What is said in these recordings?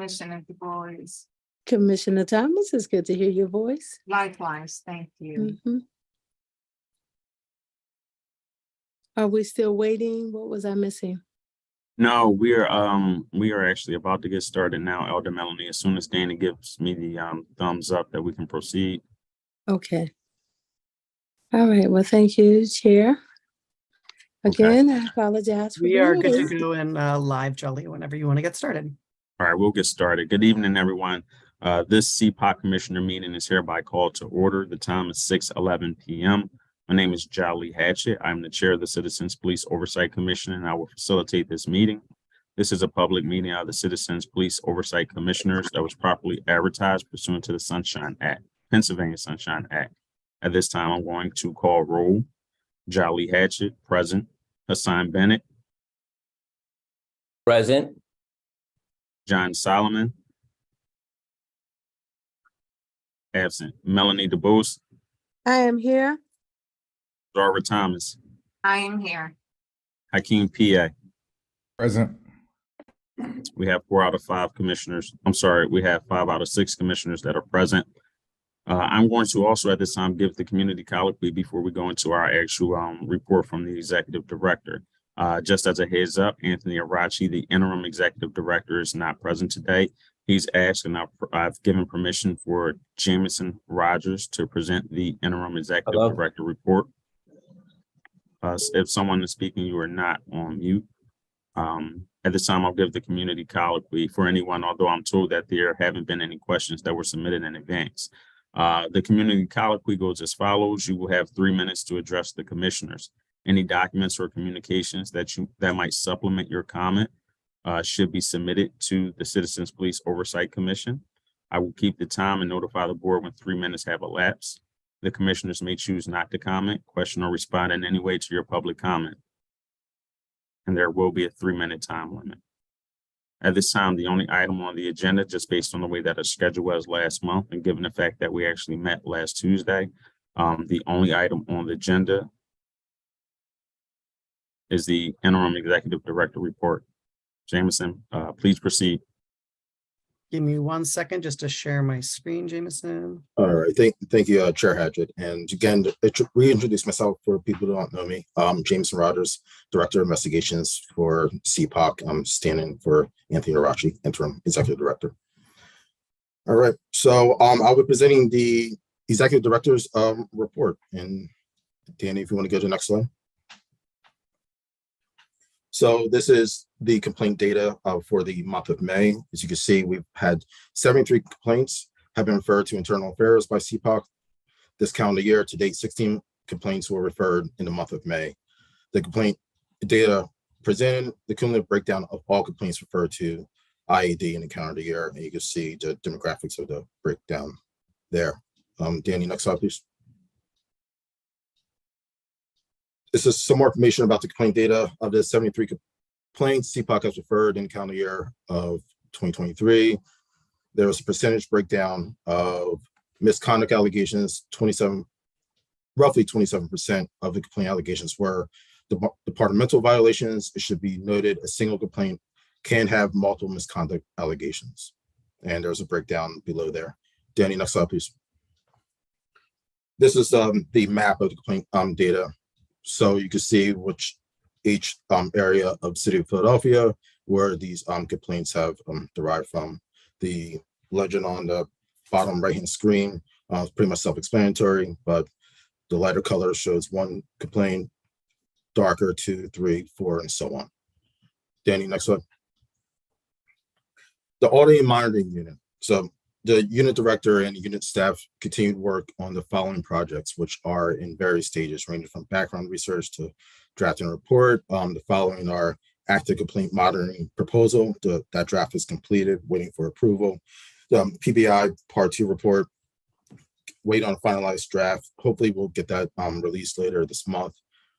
Commissioner Du Bois. Commissioner Thomas, it's good to hear your voice. Likewise, thank you. Mhm. Are we still waiting? What was I missing? No, we are actually about to get started now, Elder Melanie. As soon as Danny gives me the thumbs up that we can proceed. Okay. All right. Well, thank you, Chair. Again, I apologize for We are being good late. to go in live, Jolly, whenever you want to get started. All right, we'll get started. Good evening, everyone. This CPOC Commissioner meeting is hereby called to order. The time is 6:11 p.m. My name is Jolly Hatchett. I'm the chair of the Citizens Police Oversight Commission, and I will facilitate this meeting. This is a public meeting of the Citizens Police Oversight Commissioners that was properly advertised pursuant to the Sunshine Act, Pennsylvania Sunshine Act. At this time, I'm going to call roll. Jolly Hatchett, present. Hassan Bennett, Present. John Solomon, absent. Melanie DeBose, I am here. Zara Thomas, I am here. Hakeem P.A. Present. We have 4 out of 5 commissioners. I'm sorry, we have 5 out of 6 commissioners that are present. I'm going to also at this time give the community colloquy before we go into our actual report from the executive director. Just as a heads up, Anthony Arachi, the interim executive director, is not present today. He's asked, and I've given permission for Jameson Rogers to present the interim executive director report. If someone is speaking, you are not on mute. At this time, I'll give the community colloquy for anyone, although I'm told that there haven't been any questions that were submitted in advance. The community colloquy goes as follows. You will have 3 minutes to address the commissioners. Any documents or communications that might supplement your comment should be submitted to the Citizens Police Oversight Commission. I will keep the time and notify the board when 3 minutes have elapsed. The commissioners may choose not to comment, question, or respond in any way to your public comment. And there will be a 3-minute time limit. At this time, the only item on the agenda, just based on the way that our schedule was last month, and given the fact that we actually met last Tuesday, the only item on the agenda is the interim executive director report. Jameson, please proceed. Give me 1 second just to share my screen, Jameson. All right. Thank you, Chair Hatchett. And again, reintroduce myself for people who don't know me. Jameson Rogers, Director of Investigations for CPOC. I'm standing for Anthony Arachi, Interim Executive Director. All right. So I'll be presenting the Executive Director's report. And Danny, if you want to go to the next slide. So this is the complaint data for the month of May. As you can see, we've had 73 complaints have been referred to internal affairs by CPOC. This calendar year to date, 16 complaints were referred in the month of May. The complaint data presented the cumulative breakdown of all complaints referred to IAD in the calendar year. And you can see the demographics of the breakdown there. Danny, next slide, please. This is some more information about the complaint data. Of the 73 complaints CPOC has referred in the calendar year of 2023. There was a percentage breakdown of misconduct allegations. Roughly 27% of the complaint allegations were departmental violations. It should be noted a single complaint can have multiple misconduct allegations. And there's a breakdown below there. Danny, next slide, please. This is the map of the complaint data. So you can see which each area of the city of Philadelphia where these complaints have derived from. The legend on the bottom right-hand screen is pretty much self-explanatory, but the lighter color shows 1 complaint, darker 2, 3, 4, and so on. Danny, next slide. The audit and monitoring unit. So the unit director and the unit staff continued work on the following projects, which are in various stages, ranging from background research to drafting a report. The following are active complaint monitoring proposal. That draft is completed, waiting for approval. The PBI Part 2 report, wait on a finalized draft. Hopefully we'll get that released later this month.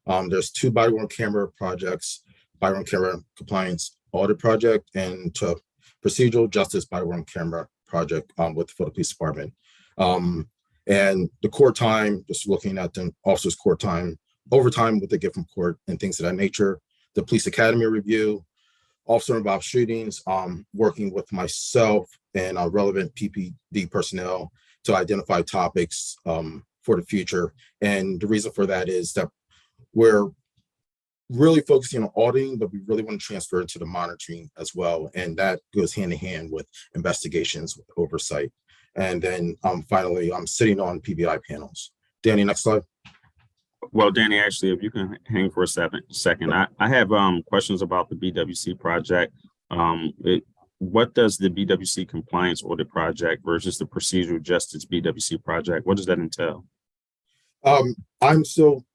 There's 2 body-worn camera projects, body-worn camera compliance audit project, and procedural justice body-worn camera project for the police department. And the court time, just looking at the officers' court time, overtime, what they get from court and things of that nature. The police academy review, officer involved shootings, working with myself and relevant PPD personnel to identify topics for the future. And the reason for that is that we're really focusing on auditing, but we really want to transfer into the monitoring as well. And that goes hand in hand with investigations, with oversight. And then finally, I'm sitting on PBI panels. Danny, next slide. Well, Danny, actually, if you can hang for a second, I have questions about the BWC project. What does the BWC compliance audit project versus the procedural justice BWC project, what does that entail? I'm still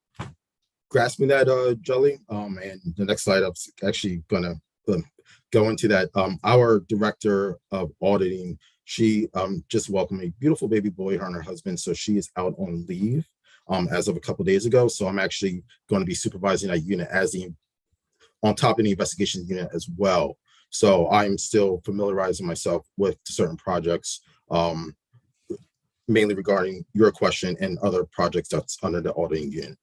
grasping that, Jelly. And the next slide, I'm actually gonna go into that. Our director of auditing, she just welcomed a beautiful baby boy, her and her husband. So she is out on leave as of a couple of days ago. So I'm actually going to be supervising that unit as on top of the investigation unit as well. So I'm still familiarizing myself with certain projects, mainly regarding your question and other projects that's under the auditing unit.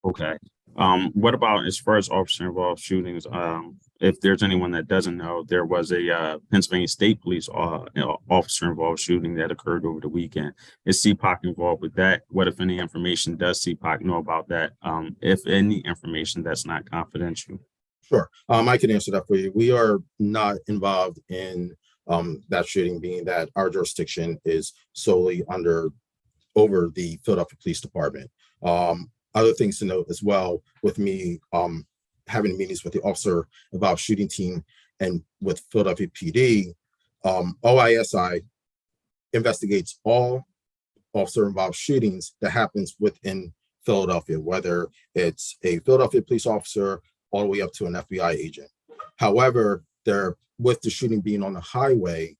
Okay. What about as far as officer involved shootings? If there's anyone that doesn't know, there was a Pennsylvania State Police officer involved shooting that occurred over the weekend. Is CPOC involved with that? What, if any, information does CPOC know about that? If any information that's not confidential? Sure, I can answer that for you. We are not involved in that shooting, being that our jurisdiction is solely over the Philadelphia Police Department. Other things to note as well, with me having meetings with the officer involved shooting team and with Philadelphia PD, OISI investigates all officer involved shootings that happens within Philadelphia, whether it's a Philadelphia police officer all the way up to an FBI agent. However, with the shooting being on the highway,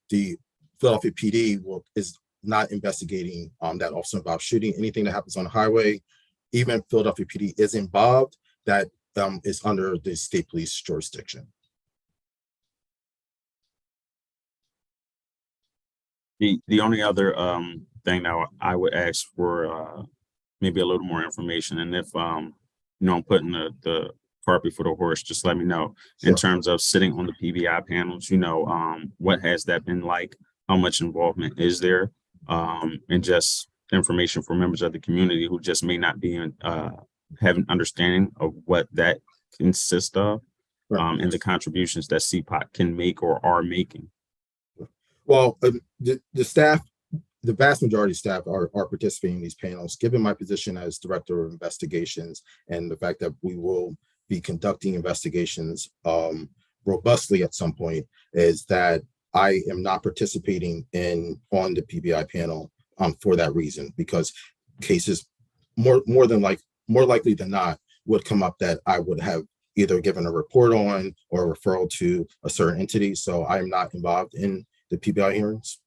the Philadelphia PD is not investigating that officer involved shooting. Anything that happens on the highway, even Philadelphia PD is involved, that is under the state police jurisdiction. The only other thing that I would ask for maybe a little more information, and if I'm putting the cart before the horse, just let me know. Sure. In terms of sitting on the PBI panels, what has that been like? How much involvement is there? And just information for members of the community who just may not be have an understanding of what that consists of, right, and the contributions that CPOC can make or are making. Well, the staff, the vast majority of staff are participating in these panels. Given my position as director of investigations and the fact that we will be conducting investigations robustly at some point, is that I am not participating on the PBI panel for that reason, because cases more likely than not would come up that I would have either given a report on or a referral to a certain entity. So I'm not involved in the PBI hearings.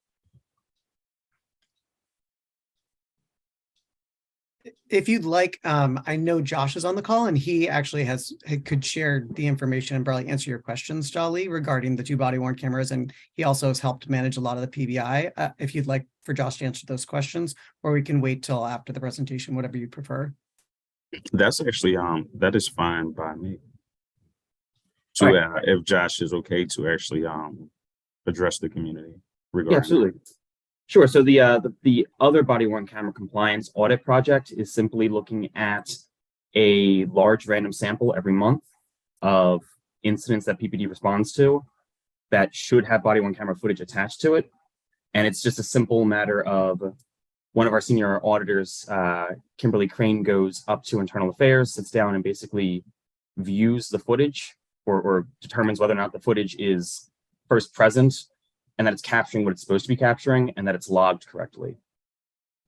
If you'd like, I know Josh is on the call and he actually could share the information and probably answer your questions, Jolly, regarding the 2 body-worn cameras. And he also has helped manage a lot of the PBI. If you'd like for Josh to answer those questions, or we can wait till after the presentation, whatever you prefer. That's actually, that is fine by me. So right. If Josh is okay to actually address the community regarding. Yeah, absolutely. Sure. So the other body-worn camera compliance audit project is simply looking at a large random sample every month of incidents that PPD responds to that should have body-worn camera footage attached to it. And it's just a simple matter of one of our senior auditors, Kimberly Crane, goes up to internal affairs, sits down and basically views the footage or determines whether or not the footage is first present and that it's capturing what it's supposed to be capturing and that it's logged correctly.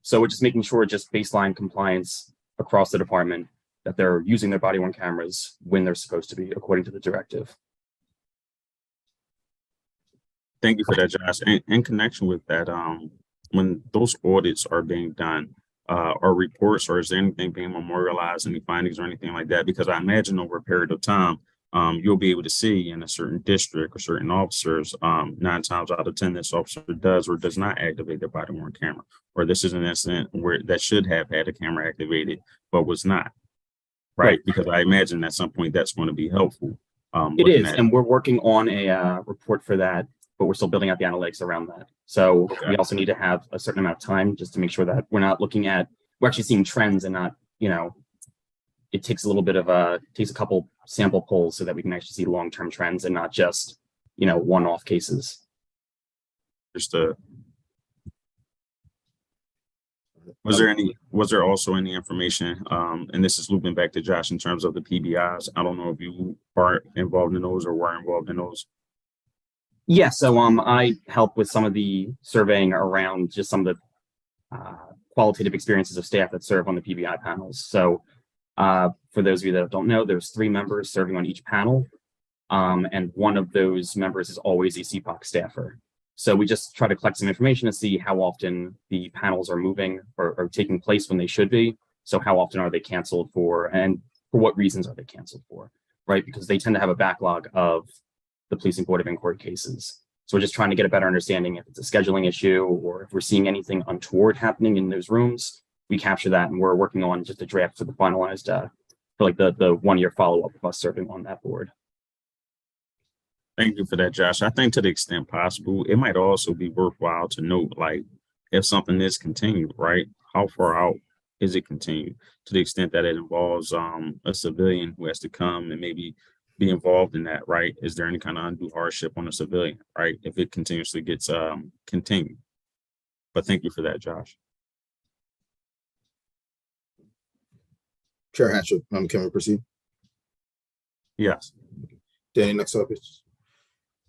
So we're just making sure just baseline compliance across the department, that they're using their body-worn cameras when they're supposed to be according to the directive. Thank you for that, Josh. In connection with that, when those audits are being done, are reports or is there anything being memorialized, any findings or anything like that? Because I imagine over a period of time, you'll be able to see in a certain district or certain officers, 9 times out of 10, this officer does or does not activate their body-worn camera, or this is an incident where that should have had a camera activated but was not. right? Because I imagine at some point that's going to be helpful. It looking is, at- and we're working on a report for that, but we're still building out the analytics around that. So Okay. we also need to have a certain amount of time just to make sure that we're actually seeing trends and not, it takes a little bit of takes a couple sample polls so that we can actually see long-term trends and not just, one-off cases. Understood. Was there also any information, and this is looping back to Josh in terms of the PBIs? I don't know if you are involved in those or were involved in those. Yeah, so I help with some of the surveying around just some of the qualitative experiences of staff that serve on the PBI panels. So for those of you that don't know, there's 3 members serving on each panel, and one of those members is always a CPOC staffer. So we just try to collect some information to see how often the panels are moving or taking place when they should be. So how often are they canceled for, and for what reasons are they canceled for, right? Because they tend to have a backlog of the Policing Board of Inquiry cases. So we're just trying to get a better understanding if it's a scheduling issue or if we're seeing anything untoward happening in those rooms. We capture that, and we're working on just a draft for the finalized, for like the 1-year follow-up of us serving on that board. Thank you for that, Josh. I think to the extent possible, it might also be worthwhile to note, like, if something is continued, right? How far out is it continued? To the extent that it involves a civilian who has to come and maybe be involved in that, right? Is there any kind of undue hardship on a civilian, right? If it continuously gets continued. But thank you for that, Josh. Chair Hatchett, can we proceed? Yes. Danny, next up is.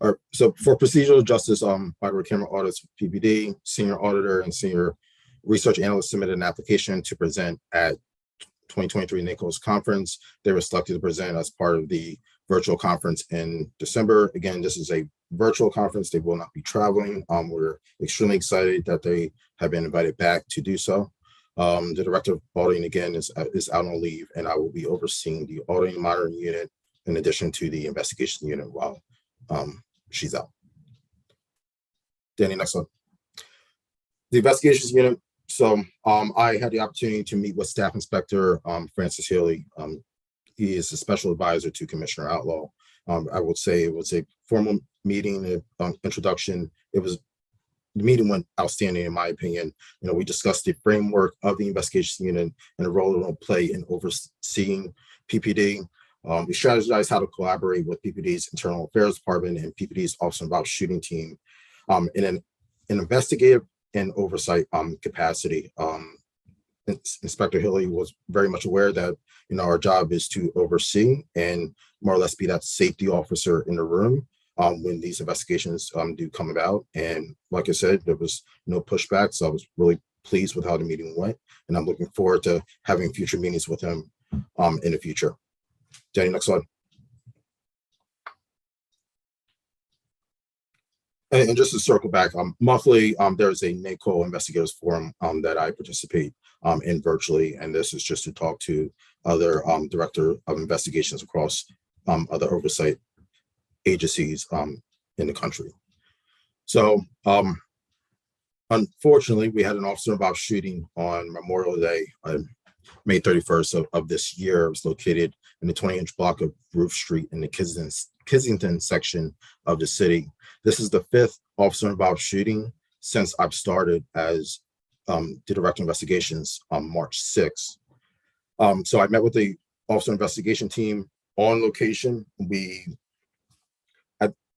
All right, so for procedural justice, body camera audits, PPD, senior auditor and senior research analyst submitted an application to present at 2023 NACO's conference. They were selected to present as part of the virtual conference in December. Again, this is a virtual conference. They will not be traveling. We're extremely excited that they have been invited back to do so. The director of auditing again is out on leave, and I will be overseeing the auditing monitoring unit in addition to the investigation unit while she's out. Danny, next one. The investigations unit. So I had the opportunity to meet with Staff Inspector Francis Healy. He is a special advisor to Commissioner Outlaw. I would say it was a formal meeting, introduction. The meeting went outstanding in my opinion. We discussed the framework of the investigations unit and the role it will play in overseeing PPD. We strategized how to collaborate with PPD's Internal Affairs Department and PPD's Officer Involved Shooting Team in an investigative and oversight capacity. Inspector Healy was very much aware that our job is to oversee and more or less be that safety officer in the room when these investigations do come about. And like I said, there was no pushback, so I was really pleased with how the meeting went, and I'm looking forward to having future meetings with him in the future. Jenny, next slide. And just to circle back, monthly, there's a NACO Investigators Forum that I participate in virtually, and this is just to talk to other director of investigations across other oversight agencies in the country. So unfortunately, we had an officer involved shooting on Memorial Day, May 31st of this year. It was located in the 20-inch block of Roof Street in the Kensington section of the city. This is the 5th officer involved shooting since I've started as the director of investigations on March 6th. So I met with the officer investigation team on location.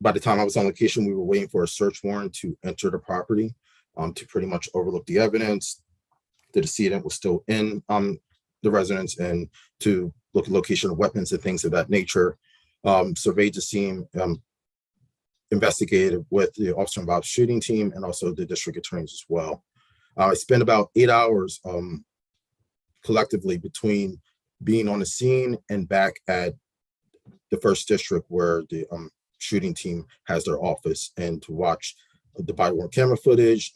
By the time I was on location, we were waiting for a search warrant to enter the property to pretty much overlook the evidence. The decedent was still in the residence, and to look at location of weapons and things of that nature. Surveyed the scene, investigated with the officer involved shooting team and also the district attorneys as well. I spent about 8 hours collectively between being on the scene and back at the 1st district where the shooting team has their office, and to watch the body-worn camera footage,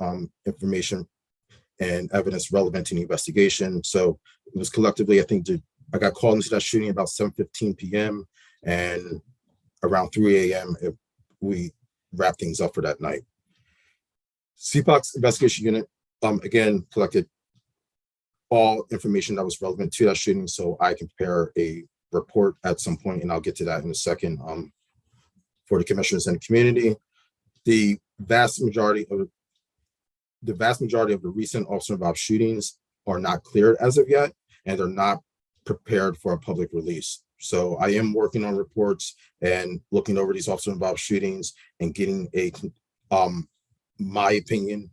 information and evidence relevant to the investigation. So it was collectively, I think I got called into that shooting about 7:15 p.m. and around 3 a.m. we wrapped things up for that night. CPOC's investigation unit, again, collected all information that was relevant to that shooting, so I can prepare a report at some point, and I'll get to that in a second, for the commissioners and the community. The vast majority of the recent officer-involved shootings are not cleared as of yet, and they're not prepared for a public release. So I am working on reports and looking over these officer-involved shootings and getting my opinion,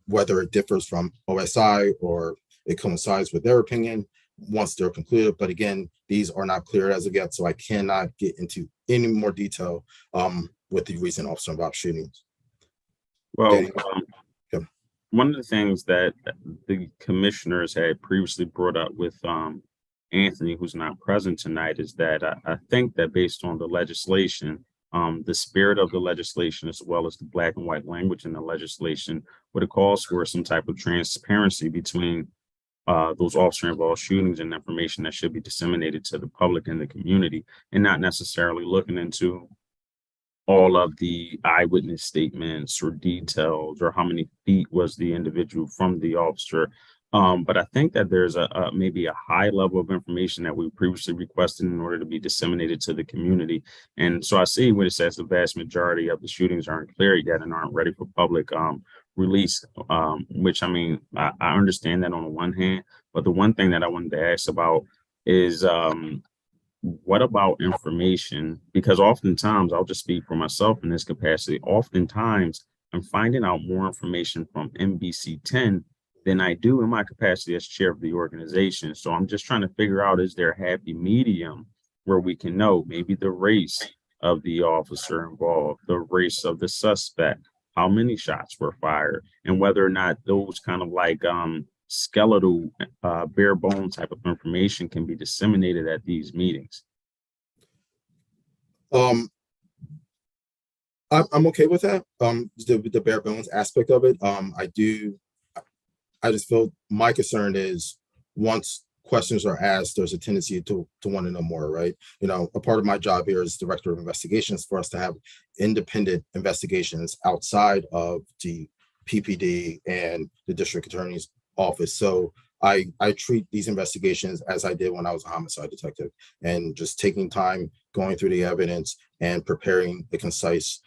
whether it differs from OSI or it coincides with their opinion once they're concluded. But again, these are not cleared as of yet, so I cannot get into any more detail with the recent officer-involved shootings. Well, Yeah. one of the things that the commissioners had previously brought up with Anthony, who's not present tonight, is that I think that based on the legislation, the spirit of the legislation, as well as the black and white language in the legislation, would have calls for some type of transparency between those officer-involved shootings and information that should be disseminated to the public and the community, and not necessarily looking into all of the eyewitness statements or details or how many feet was the individual from the officer. But I think that there's maybe a high level of information that we previously requested in order to be disseminated to the community. And so I see what it says, the vast majority of the shootings aren't cleared yet and aren't ready for public release, which I mean, I understand that on the one hand, but the one thing that I wanted to ask about is what about information? Because oftentimes, I'll just speak for myself in this capacity, oftentimes I'm finding out more information from NBC 10 than I do in my capacity as chair of the organization. So I'm just trying to figure out, is there a happy medium where we can know maybe the race of the officer involved, the race of the suspect, how many shots were fired, and whether or not those kind of like skeletal, bare bone type of information can be disseminated at these meetings. I'm okay with that. The bare bones aspect of it. I just feel my concern is once questions are asked, there's a tendency to want to know more, right? You know, a part of my job here as director of investigations for us to have independent investigations outside of the PPD and the district attorney's office. So I treat these investigations as I did when I was a homicide detective, and just taking time, going through the evidence and preparing a concise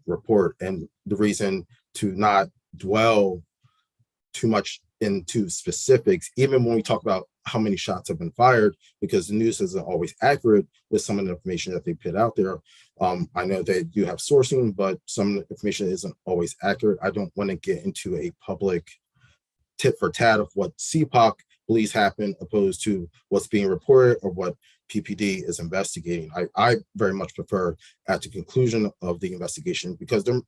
report. And the reason to not dwell too much into specifics, even when we talk about how many shots have been fired, because the news isn't always accurate with some of the information that they put out there. I know that you have sourcing, but some of the information isn't always accurate. I don't want to get into a public tit for tat of what CPOC believes happened opposed to what's being reported or what PPD is investigating. I very much prefer at the conclusion of the investigation, because there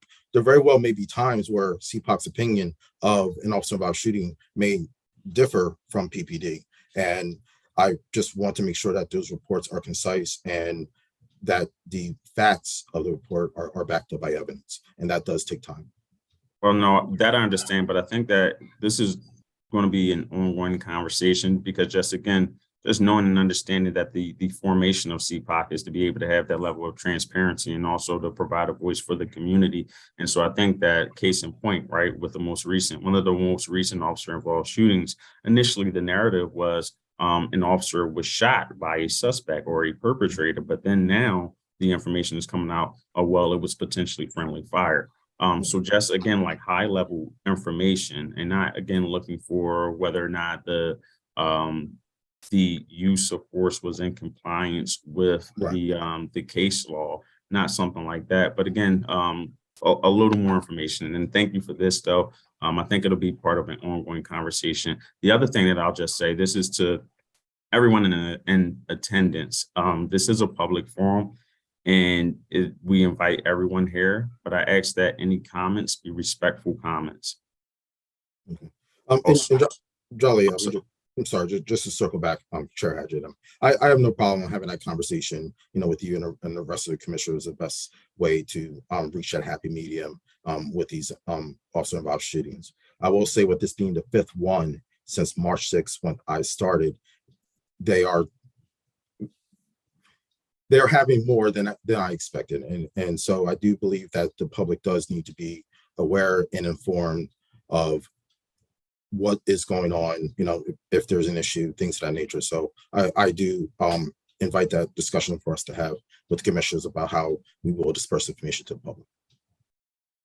very well may be times where CPOC's opinion of an officer-involved shooting may differ from PPD. And I just want to make sure that those reports are concise and that the facts of the report are backed up by evidence. And that does take time. Well, no, that I understand, but I think that this is going to be an ongoing conversation, because just again, just knowing and understanding that the formation of CPOC is to be able to have that level of transparency and also to provide a voice for the community. And so I think that case in point, right, with one of the most recent officer-involved shootings, initially the narrative was an officer was shot by a suspect or a perpetrator, but then now the information is coming out, well, it was potentially friendly fire. So just again, like high level information, and not again looking for whether or not the use of force was in compliance with the case law, not something like that. But again, a little more information. And thank you for this, though. I think it'll be part of an ongoing conversation. The other thing that I'll just say, this is to everyone in attendance. This is a public forum, and we invite everyone here, but I ask that any comments be respectful comments. Okay. And Jolly, I'm sorry, just to circle back, Chair Hadget. I have no problem having that conversation, with you and the rest of the commissioners. The best way to reach that happy medium with these officer-involved shootings. I will say, with this being the fifth one since March 6th when I started, they're having more than I expected, and so I do believe that the public does need to be aware and informed of what is going on, if there's an issue, things of that nature. So I do invite that discussion for us to have with the commissioners about how we will disperse information to the public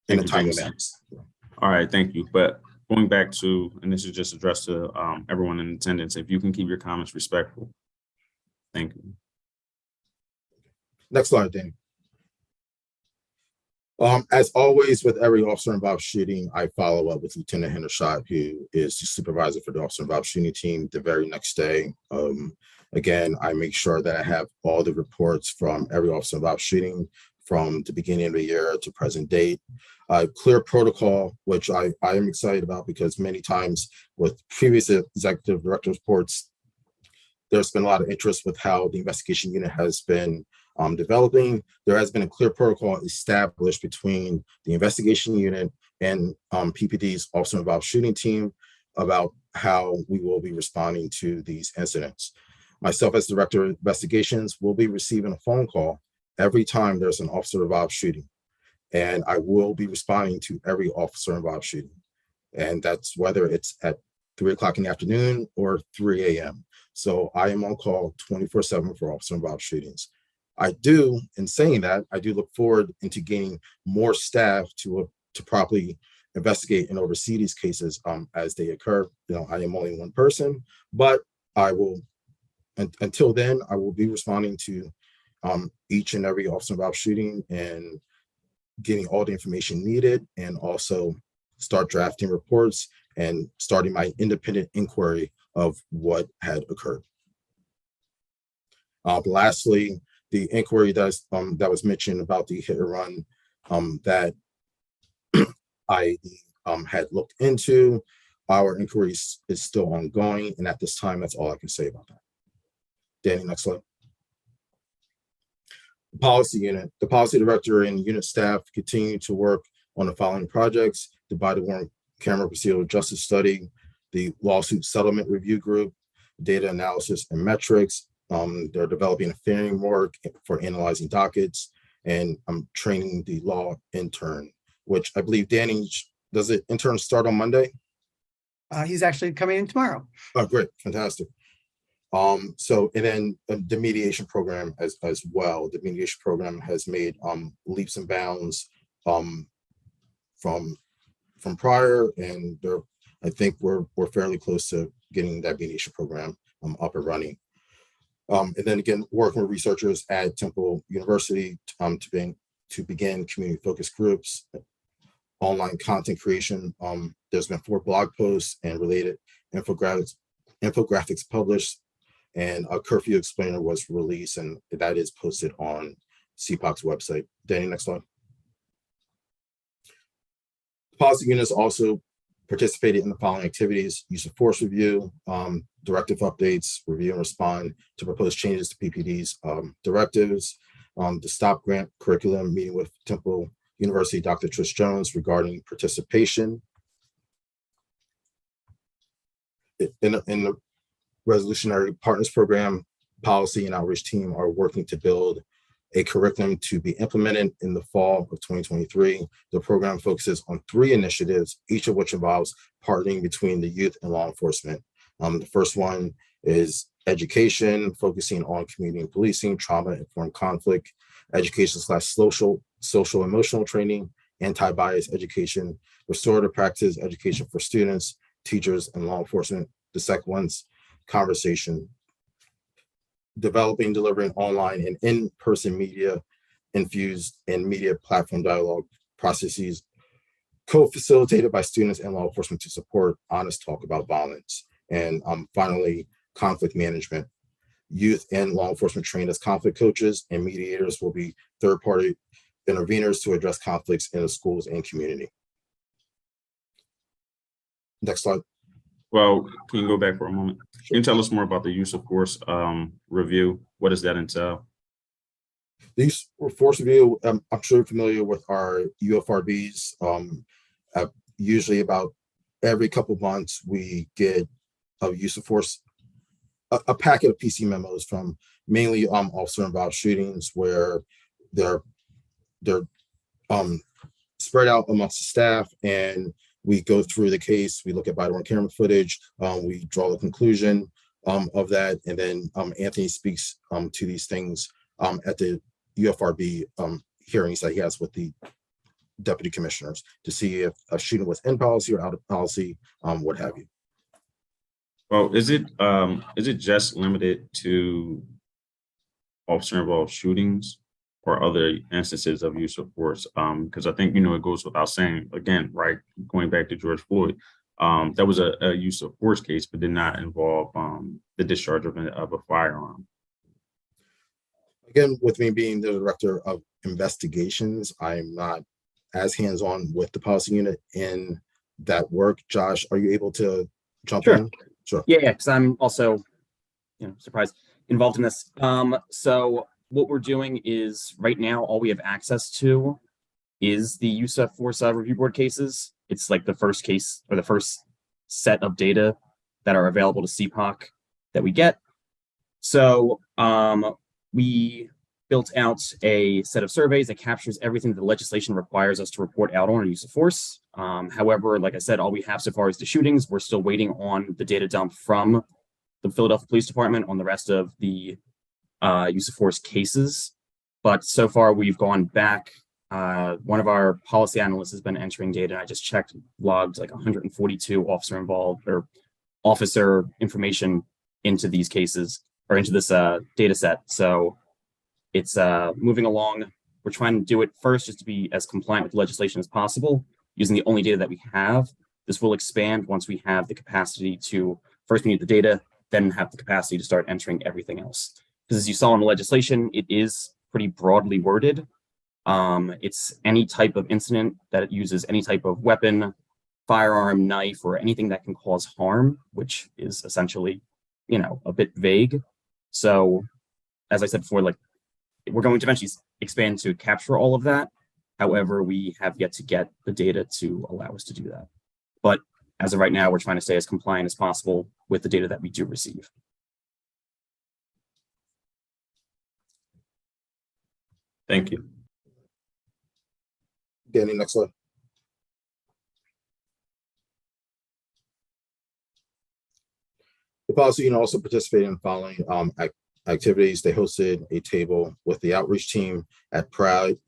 in a Thank you, timely James. manner. All right, thank you. But going back to, and this is just addressed to everyone in attendance, if you can keep your comments respectful. Thank you. Next slide, Danny. As always, with every officer involved shooting, I follow up with Lieutenant Hendershot, who is the supervisor for the officer involved shooting team the very next day. Again, I make sure that I have all the reports from every officer involved shooting from the beginning of the year to present date. Clear protocol, which I am excited about, because many times with previous executive director reports, there's been a lot of interest with how the investigation unit has been developing. There has been a clear protocol established between the investigation unit and PPD's officer involved shooting team about how we will be responding to these incidents. Myself, as director of investigations, will be receiving a phone call every time there's an officer involved shooting, and I will be responding to every officer involved shooting, and that's whether it's at 3 o'clock in the afternoon or 3 a.m. So I am on call 24/7 for officer involved shootings. I do, in saying that, I do look forward into gaining more staff to properly investigate and oversee these cases as they occur. I am only one person, but I will, until then, I will be responding to each and every officer involved shooting and getting all the information needed, and also start drafting reports and starting my independent inquiry of what had occurred. Lastly, the inquiry that was mentioned about the hit and run that I had looked into, our inquiry is still ongoing, and at this time, that's all I can say about that. Danny, next slide. The policy unit. The policy director and unit staff continue to work on the following projects: the body-worn camera procedural justice study, the lawsuit settlement review group, data analysis and metrics. They're developing a framework for analyzing dockets, and I'm training the law intern, which I believe, Danny, does the intern start on Monday? He's actually coming in tomorrow. Oh, great, fantastic. So, and then the mediation program as well. The mediation program has made leaps and bounds from prior, and I think we're fairly close to getting that mediation program up and running. And then again, working with researchers at Temple University to begin community focus groups, online content creation. There's been 4 blog posts and related infographics published, and a curfew explainer was released, and that is posted on CPOC's website. Danny, next slide. Policy units also participated in the following activities: use of force review, directive updates, review and respond to proposed changes to PPD's directives, the STOP grant curriculum, meeting with Temple University Dr. Trish Jones regarding participation. In the Resolutionary Partners Program, policy and outreach team are working to build a curriculum to be implemented in the fall of 2023. The program focuses on 3 initiatives, each of which involves partnering between the youth and law enforcement. The first one is education, focusing on community and policing, trauma-informed conflict, education/social emotional training, anti-bias education, restorative practice education for students, teachers, and law enforcement. The second one's conversation, developing, delivering online and in-person media infused and media platform dialogue processes co-facilitated by students and law enforcement to support honest talk about violence. And finally, conflict management. Youth and law enforcement trained as conflict coaches and mediators will be third-party interveners to address conflicts in the schools and community. Next slide. Well, can you go back for a moment? Can you tell us more about the use of force review? What does that entail? The use of force review, I'm sure you're familiar with our UFRBs. Usually about every couple of months, we get a use of force, a packet of PC memos from mainly officer involved shootings where they're spread out amongst the staff, and we go through the case, we look at body worn camera footage, we draw the conclusion of that, and then Anthony speaks to these things at the UFRB hearings that he has with the deputy commissioners to see if a shooting was in policy or out of policy, what have you. Well, is it just limited to officer involved shootings or other instances of use of force? Because I think, it goes without saying, again, right, going back to George Floyd, that was a use of force case, but did not involve the discharge of a firearm. Again, with me being the director of investigations, I'm not as hands-on with the policy unit in that work. Josh, are you able to jump Sure. in? Sure. Yeah, because I'm also, surprised, involved in this. So what we're doing is right now, all we have access to is the use of force review board cases. It's like the first case or the first set of data that are available to CPOC that we get. So we built out a set of surveys that captures everything the legislation requires us to report out on use of force. However, like I said, all we have so far is the shootings. We're still waiting on the data dump from the Philadelphia Police Department on the rest of the use of force cases. But so far we've gone back. One of our policy analysts has been entering data. And I just checked, logged like 142 officer involved or officer information into these cases or into this data set. So it's moving along. We're trying to do it first just to be as compliant with legislation as possible using the only data that we have. This will expand once we have the capacity to, first we need the data, then have the capacity to start entering everything else. Because as you saw in the legislation, it is pretty broadly worded. It's any type of incident that uses any type of weapon, firearm, knife, or anything that can cause harm, which is essentially, a bit vague. So as I said before, like we're going to eventually expand to capture all of that. However, we have yet to get the data to allow us to do that. But as of right now, we're trying to stay as compliant as possible with the data that we do receive. Thank you. Danny, next slide. The policy unit also participated in the following activities. They hosted a table with the outreach team at Pride.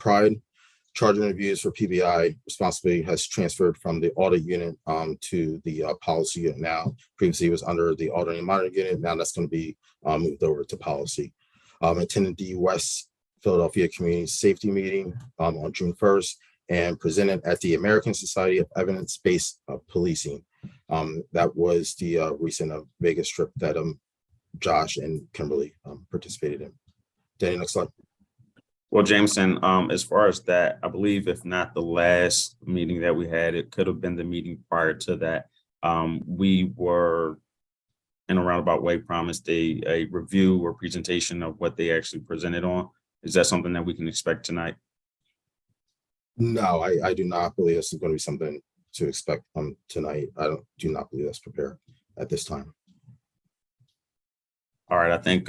Charging reviews for PBI responsibility has transferred from the audit unit to the policy unit now. Previously it was under the audit and monitoring unit. Now that's going to be moved over to policy. Attended the West Philadelphia Community Safety Meeting on June 1st and presented at the American Society of Evidence-Based Policing. That was the recent Vegas trip that Josh and Kimberly participated in. Danny, next slide. Well, Jameson, as far as that, I believe if not the last meeting that we had, it could have been the meeting prior to that. We were in a roundabout way promised a review or presentation of what they actually presented on. Is that something that we can expect tonight? No, I do not believe this is going to be something to expect tonight. I do not believe that's prepared at this time. All right, I think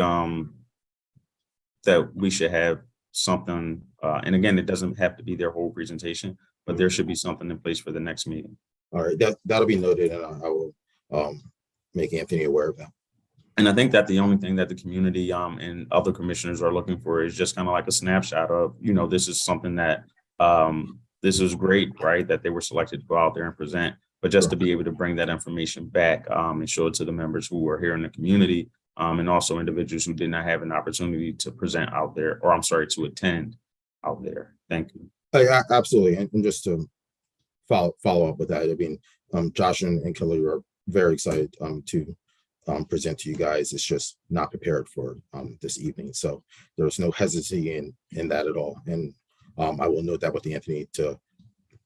that we should have something, and again, it doesn't have to be their whole presentation, but there should be something in place for the next meeting. All right, that'll be noted, and I will make Anthony aware of that. And I think that the only thing that the community and other commissioners are looking for is just kind of like a snapshot of, this is something that this is great, right? That they were selected to go out there and present, but just to be able to bring that information back and show it to the members who are here in the community, and also individuals who did not have an opportunity to present out there, or I'm sorry, to attend out there. Thank you. Absolutely, and just to follow up with that, I mean, Josh and Kelly are very excited to present to you guys. It's just not prepared for this evening, so there's no hesitancy in that at all. And I will note that with Anthony to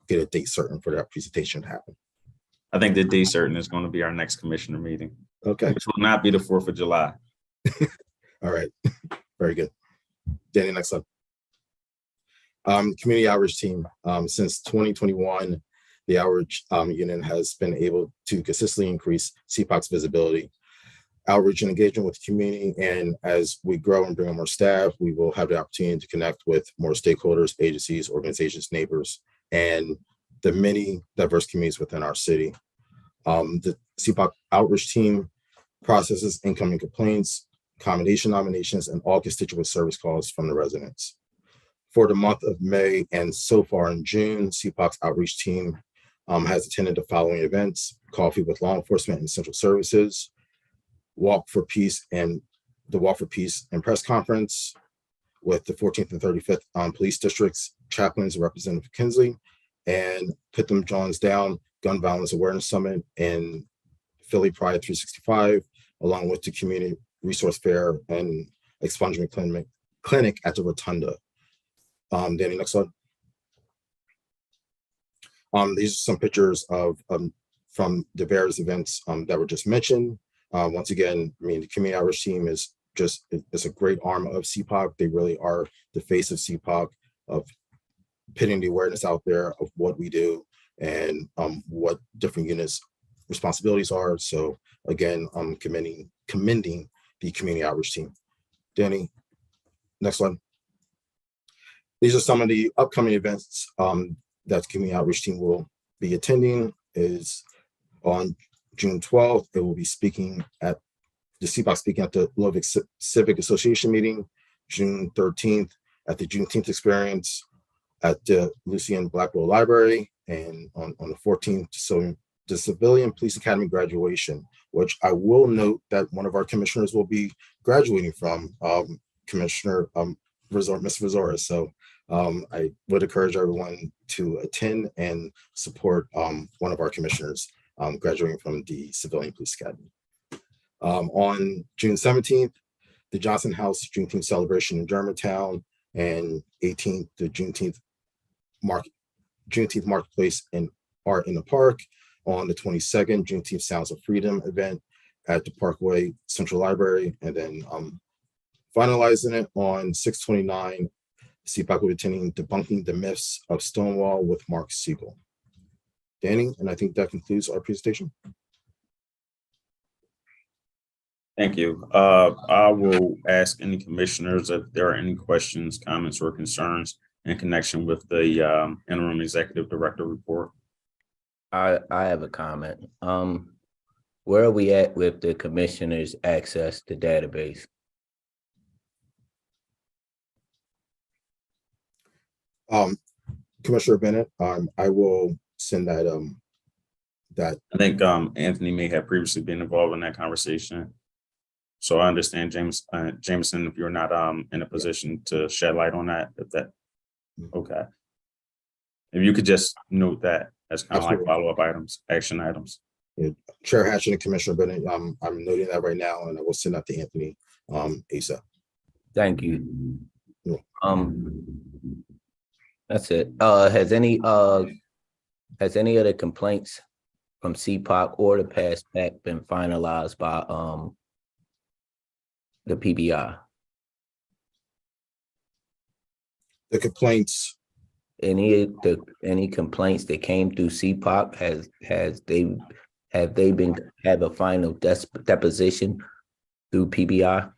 get a date certain for that presentation to happen. I think the date certain is going to be our next commissioner meeting. Okay. Which will not be the 4th of July. All right. Very good. Danny, next slide. Community outreach team. Since 2021, the outreach unit has been able to consistently increase CPOC's visibility, outreach and engagement with the community. And as we grow and bring on more staff, we will have the opportunity to connect with more stakeholders, agencies, organizations, neighbors, and the many diverse communities within our city. The CPOC outreach team processes incoming complaints, accommodation nominations, and all constituent service calls from the residents. For the month of May and so far in June, CPOC's outreach team has attended the following events: Coffee with Law Enforcement and Central Services, Walk for Peace and the Walk for Peace and Press Conference with the 14th and 35th Police Districts, Chaplains, and Representative Kinsley, and Put Them Johns Down Gun Violence Awareness Summit in Philly Pride 365, along with the Community Resource Fair and Expungement Clinic at the Rotunda. Danny, next slide. These are some pictures of from the various events that were just mentioned. Once again, I mean, the community outreach team is a great arm of CPOC. They really are the face of CPOC, of putting the awareness out there of what we do and what different units' responsibilities are. So again, I'm commending the community outreach team. Danny, next slide. These are some of the upcoming events that the community outreach team will be attending. Is on June 12th, they will be speaking at the CPOC speaking at the Lubbock Civic Association meeting. June 13th at the Juneteenth Experience at the Lucien Blackwell Library, and on the 14th, so the Civilian Police Academy graduation, which I will note that one of our commissioners will be graduating from, Commissioner Ms. Rosora. So I would encourage everyone to attend and support one of our commissioners graduating from the Civilian Police Academy. On June 17th, the Johnson House Juneteenth celebration in Germantown, and 18th, the Juneteenth Marketplace and Art in the Park. On the 22nd, Juneteenth Sounds of Freedom event at the Parkway Central Library, and then finalizing it on 6/29, CPOC will be attending Debunking the Myths of Stonewall with Mark Siegel. Danny, and I think that concludes our presentation. Thank you. I will ask any commissioners if there are any questions, comments, or concerns in connection with the interim executive director report. I have a comment. Where are we at with the commissioner's access to database? Commissioner Bennett, I will send that I think Anthony may have previously been involved in that conversation. So I understand, Jameson, if you're not in a position to shed light on that, okay. If you could just note that as kind of like follow-up items, action items. Yeah, Chair Hatch and Commissioner Bennett, I'm noting that right now, and I will send that to Anthony ASAP. Thank you. Yeah. That's it. Has any of the complaints from CPOC or the past back been finalized by the PBI? The complaints. Any complaints that came through CPOC, have they have a final deposition through PBI?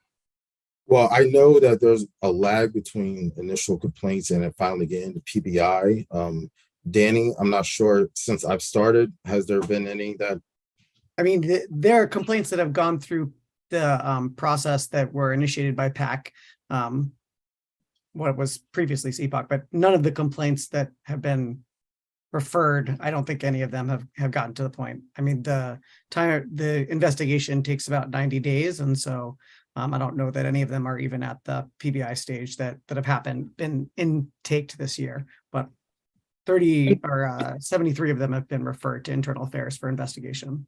Well, I know that there's a lag between initial complaints and then finally getting to PBI. Danny, I'm not sure, since I've started, has there been any that? I mean, there are complaints that have gone through the process that were initiated by PAC, what was previously CPOC, but none of the complaints that have been referred, I don't think any of them have gotten to the point. I mean, the investigation takes about 90 days. And so I don't know that any of them are even at the PBI stage that have been intaked this year, but 30 or 73 of them have been referred to internal affairs for investigation.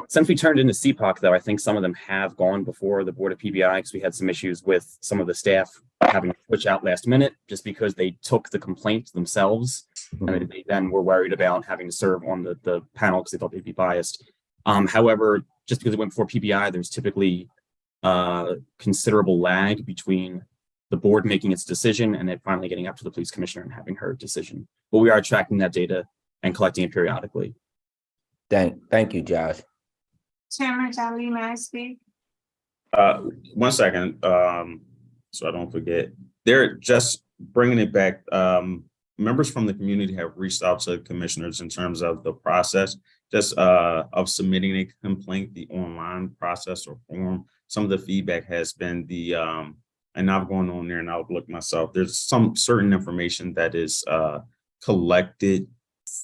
Since we turned into CPOC, though, I think some of them have gone before the board of PBI because we had some issues with some of the staff having to switch out last minute just because they took the complaint themselves. Mm-hmm. And they then were worried about having to serve on the panel because they thought they'd be biased. However, just because it went before PBI, there's typically considerable lag between the board making its decision and it finally getting up to the police commissioner and having her decision. But we are tracking that data and collecting it periodically. Thank you, Josh. Chairman Jolly, may I speak? 1 second, so I don't forget. They're just bringing it back. members from the community have reached out to commissioners in terms of the process, just of submitting a complaint, the online process or form. Some of the feedback has been and I've gone on there and I'll look myself. There's some certain information that is collected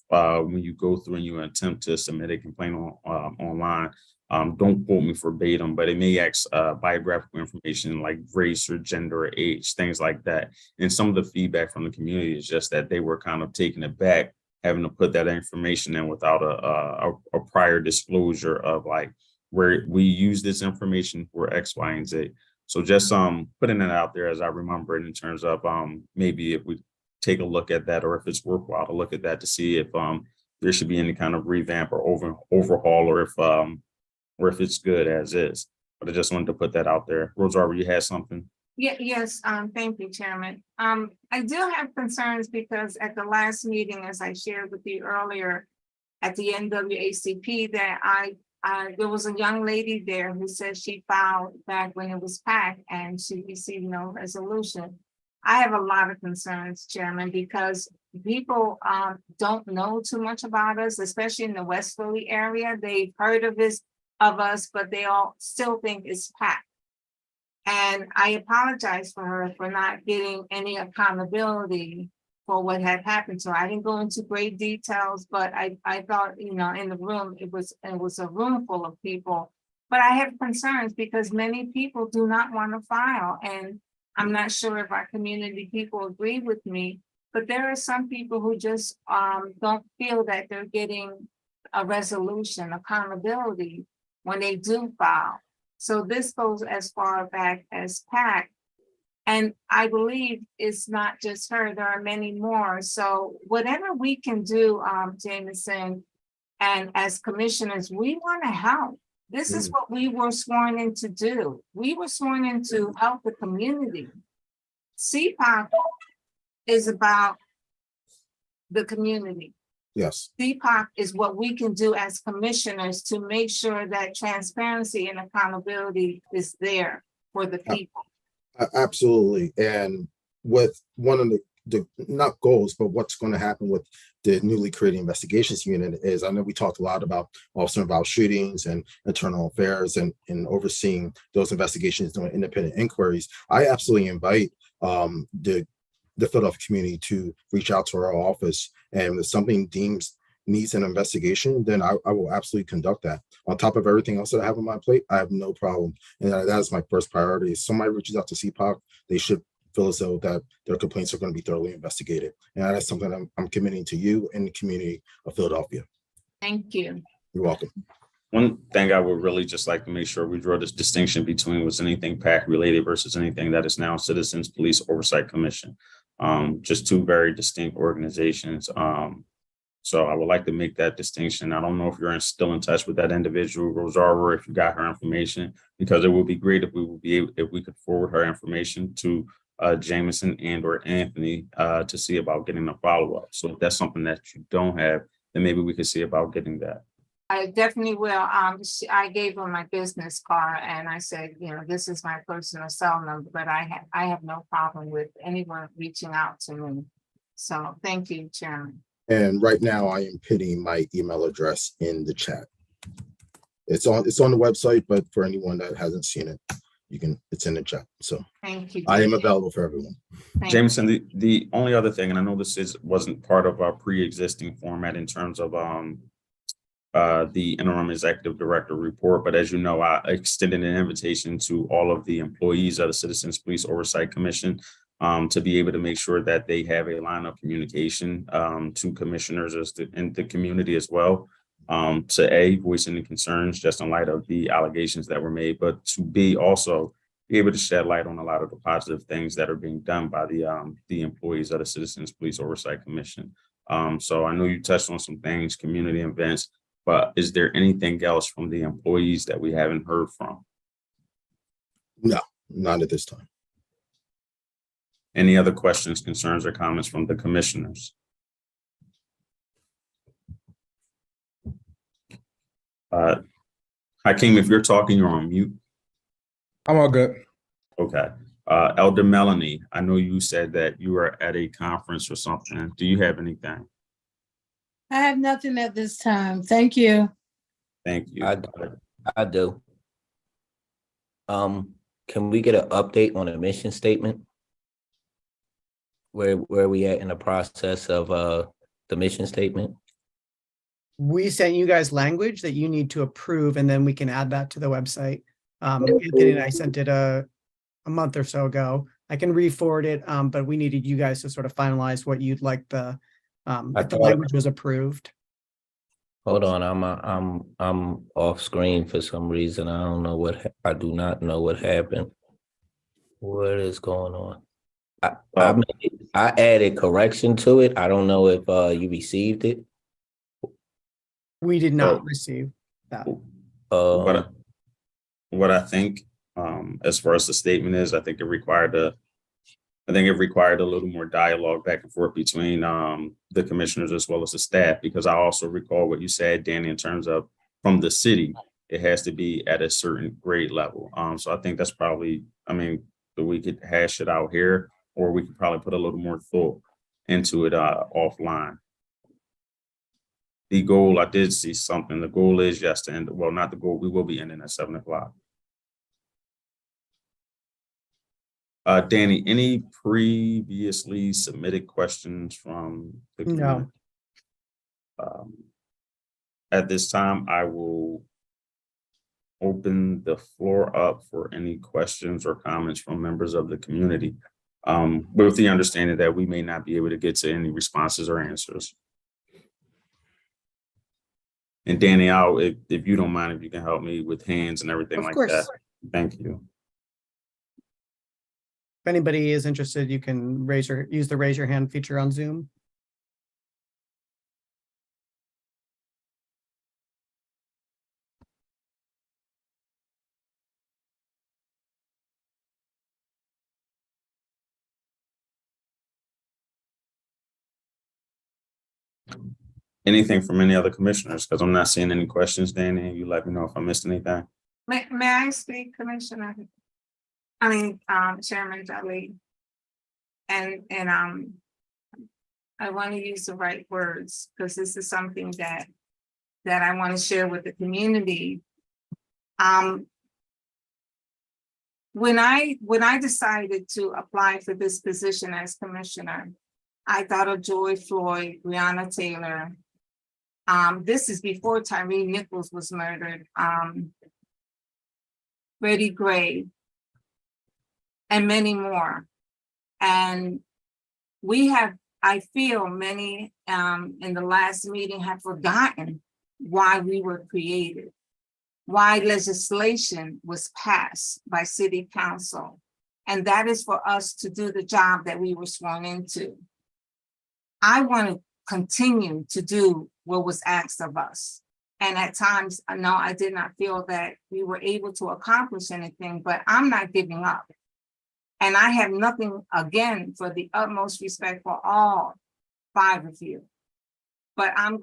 when you go through and you attempt to submit a complaint online. Don't quote me verbatim, but it may ask biographical information like race or gender or age, things like that. And some of the feedback from the community is just that they were kind of taken aback having to put that information in without a prior disclosure of like where we use this information for X, Y, and Z. So just putting it out there as I remember it in terms of maybe if we take a look at that, or if it's worthwhile to look at that to see if there should be any kind of revamp or overhaul, or if it's good as is. But I just wanted to put that out there. Rosario, you had something? Yes, thank you, Chairman. I do have concerns because at the last meeting, as I shared with you earlier, at the NWACP, that there was a young lady there who said she filed back when it was PAC and she received no resolution. I have a lot of concerns, Chairman, because people don't know too much about us, especially in the West Philly area. They've heard of us, but they all still think it's PAC. And I apologize for her for not getting any accountability for what had happened to her. I didn't go into great details, but I thought, in the room, it was a room full of people. But I have concerns because many people do not want to file. And I'm not sure if our community people agree with me, but there are some people who just don't feel that they're getting a resolution, accountability when they do file. So this goes as far back as PAC. And I believe it's not just her, there are many more. So whatever we can do, Jameson, and as commissioners, we want to help. This is what we were sworn in to do. We were sworn in to help the community. CPOC is about the community. Yes. CPOC is what we can do as commissioners to make sure that transparency and accountability is there for the people. Absolutely. And with one of the not goals, but what's going to happen with the newly created investigations unit is, I know we talked a lot about officer involved shootings and internal affairs and overseeing those investigations, doing independent inquiries. I absolutely invite the Philadelphia community to reach out to our office, and if something needs an investigation, then I will absolutely conduct that. On top of everything else that I have on my plate, I have no problem. And that is my first priority. If somebody reaches out to CPOC, they should feel as though that their complaints are going to be thoroughly investigated. And that's something I'm committing to you and the community of Philadelphia. Thank you. You're welcome. One thing I would really just like to make sure we draw this distinction between was anything PAC related versus anything that is now Citizens Police Oversight Commission. Just two very distinct organizations. So I would like to make that distinction. I don't know if you're still in touch with that individual, Rosario, if you got her information, because it would be great if we could forward her information to Jameson and or Anthony to see about getting a follow-up. So if that's something that you don't have, then maybe we could see about getting that. I definitely will. I gave her my business card and I said, this is my personal cell number, but I have no problem with anyone reaching out to me. So thank you, Chairman. And right now I am putting my email address in the chat. It's on the website, but for anyone that hasn't seen it, it's in the chat. So Thank you. I am available for everyone. Jameson, the only other thing, and I know this wasn't part of our pre-existing format in terms of the interim executive director report, but as you know, I extended an invitation to all of the employees of the Citizens Police Oversight Commission to be able to make sure that they have a line of communication to commissioners in the community as well, to voice any concerns just in light of the allegations that were made, but to B, also be able to shed light on a lot of the positive things that are being done by the employees of the Citizens Police Oversight Commission. So I know you touched on some things, community events, but is there anything else from the employees that we haven't heard from? No, not at this time. Any other questions, concerns, or comments from the commissioners? Hakeem, if you're talking, you're on mute. I'm all good. Okay. Elder Melanie, I know you said that you were at a conference or something. Do you have anything? I have nothing at this time. Thank you. Thank you. I do. Can we get an update on the mission statement? Where we at in the process of the mission statement? We sent you guys language that you need to approve, and then we can add that to the website. Anthony and I sent it a month or so ago. I can re-forward it, but we needed you guys to sort of finalize what you'd like if the language was approved. Hold on, I'm off screen for some reason. I don't know I do not know what happened. What is going on? I added correction to it. I don't know if you received it. We did not receive that. What I think, as far as the statement is, I think it required a little more dialogue back and forth between the commissioners as well as the staff, because I also recall what you said, Danny, in terms of from the city, it has to be at a certain grade level. So I think that's probably, we could hash it out here, or we could probably put a little more thought into it offline. The goal, I did see something. The goal is, yes, to end, well, not the goal, we will be ending at 7 o'clock. Danny, any previously submitted questions from the community? No. At this time, I will open the floor up for any questions or comments from members of the community, with the understanding that we may not be able to get to any responses or answers. And Danny, if you don't mind, if you can help me with hands and everything like that. Thank you. If anybody is interested, you can use the raise your hand feature on Zoom. Anything from any other commissioners? Because I'm not seeing any questions, Danny. You let me know if I missed anything. May I speak, Commissioner? Chairman Jolly. And I want to use the right words, because this is something that I want to share with the community. When I decided to apply for this position as commissioner, I thought of Joy Floyd, Breonna Taylor. This is before Tyree Nichols was murdered. Freddie Gray, and many more. And I feel many in the last meeting have forgotten why we were created, why legislation was passed by City Council. And that is for us to do the job that we were sworn into. I want to continue to do what was asked of us. And at times, no, I did not feel that we were able to accomplish anything, but I'm not giving up. And I have nothing, again, for the utmost respect for all 5 of you. But I am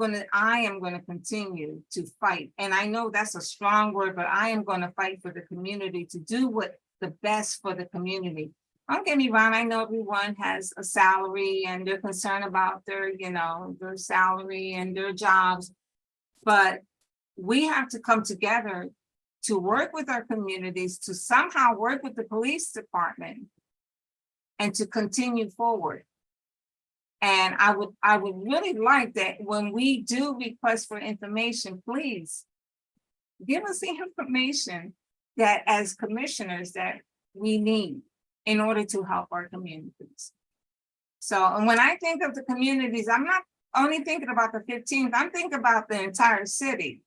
going to continue to fight. And I know that's a strong word, but I am going to fight for the community, to do what the best for the community. Don't get me wrong, I know everyone has a salary and they're concerned about their salary and their jobs. But we have to come together to work with our communities, to somehow work with the police department, and to continue forward. And I would really like that when we do request for information, please give us the information that as commissioners that we need in order to help our communities. So, and when I think of the communities, I'm not only thinking about the 15th, I'm thinking about the entire city.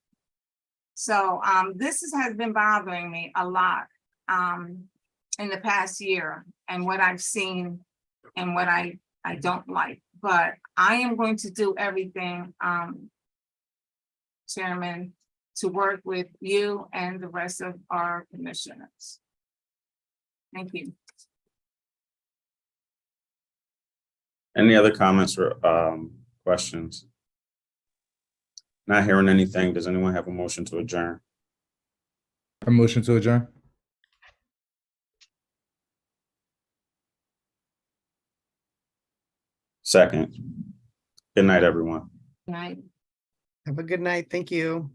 So this has been bothering me a lot in the past year, and what I've seen and what I don't like. But I am going to do everything, Chairman, to work with you and the rest of our commissioners. Thank you. Any other comments or questions? Not hearing anything. Does anyone have a motion to adjourn? A motion to adjourn. Second. Good night, everyone. Right. Have a good night. Thank you.